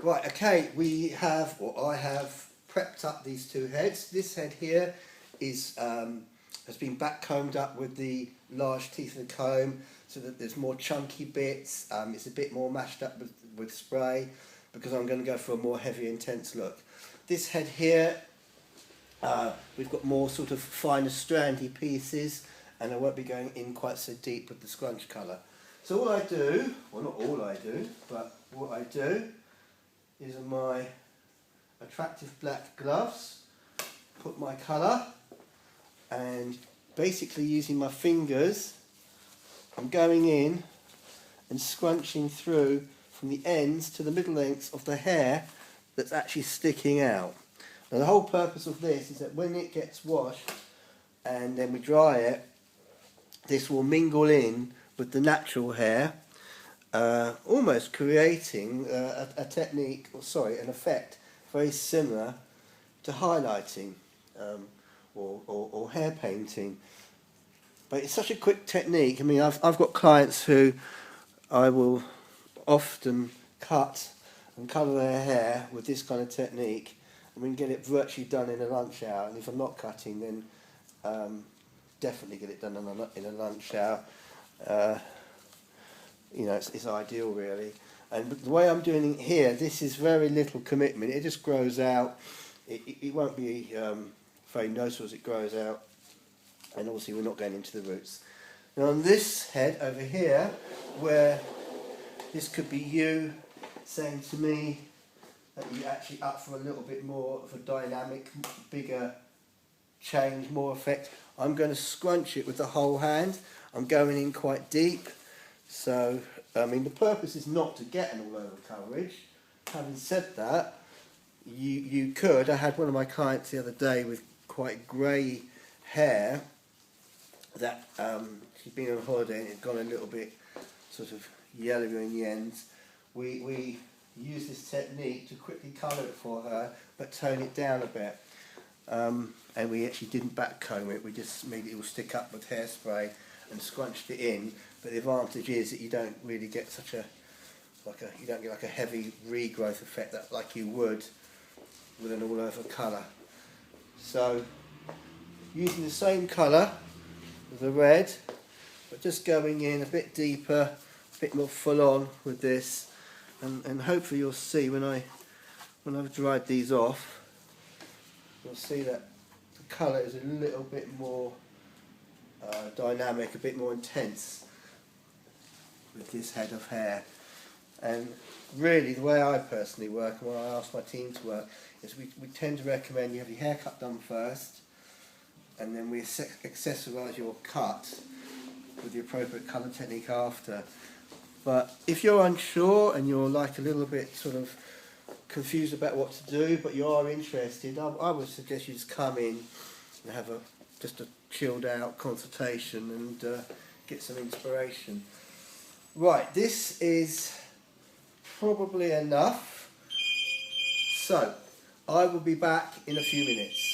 Right, okay, we have, or I have prepped up these two heads. This head here is has been back combed up with the large teeth of the comb so that there's more chunky bits. It's a bit more mashed up with spray because I'm going to go for a more heavy, intense look. This head here, we've got more sort of finer strandy pieces, and I won't be going in quite so deep with the scrunch colour. So all I do, well not all I do, but what I do is in my attractive black gloves, put my colour, and basically using my fingers, I'm going in and scrunching through from the ends to the middle lengths of the hair that's actually sticking out. Now the whole purpose of this is that when it gets washed and then we dry it, this will mingle in with the natural hair, almost creating a technique, or sorry, an effect very similar to highlighting or hair painting. But it's such a quick technique. I mean, I've got clients who I will often cut and colour their hair with this kind of technique, and we can get it virtually done in a lunch hour. And if I'm not cutting, then definitely get it done in a lunch hour. You know, it's ideal really. And the way I'm doing it here, this is very little commitment. It just grows out. It won't be very noticeable as it grows out. And obviously we're not going into the roots. Now on this head over here, where this could be you saying to me that you're actually up for a little bit more of a dynamic, bigger change, more effect, I'm going to scrunch it with the whole hand. I'm going in quite deep. So, I mean, the purpose is not to get an all-over coverage. Having said that, you could. I had one of my clients the other day with quite grey hair that she'd been on holiday and it had gone a little bit sort of yellow in the ends. We used this technique to quickly colour it for her, but tone it down a bit. And we actually didn't back comb it. We just made it all stick up with hairspray and scrunched it in. But the advantage is that you don't really get such a you don't get like a heavy regrowth effect that like you would with an all-over colour. So using the same colour, the red, but just going in a bit deeper, a bit more full on with this, and hopefully you'll see when I've dried these off, you'll see that the colour is a little bit more dynamic, a bit more intense with this head of hair. And really the way I personally work and what I ask my team to work is we tend to recommend you have your haircut done first, and then we accessorise your cut with the appropriate colour technique after. But if you're unsure and you're like a little bit sort of confused about what to do, but you are interested, I would suggest you just come in and have just a chilled out consultation and get some inspiration. Right, this is probably enough. So, I will be back in a few minutes.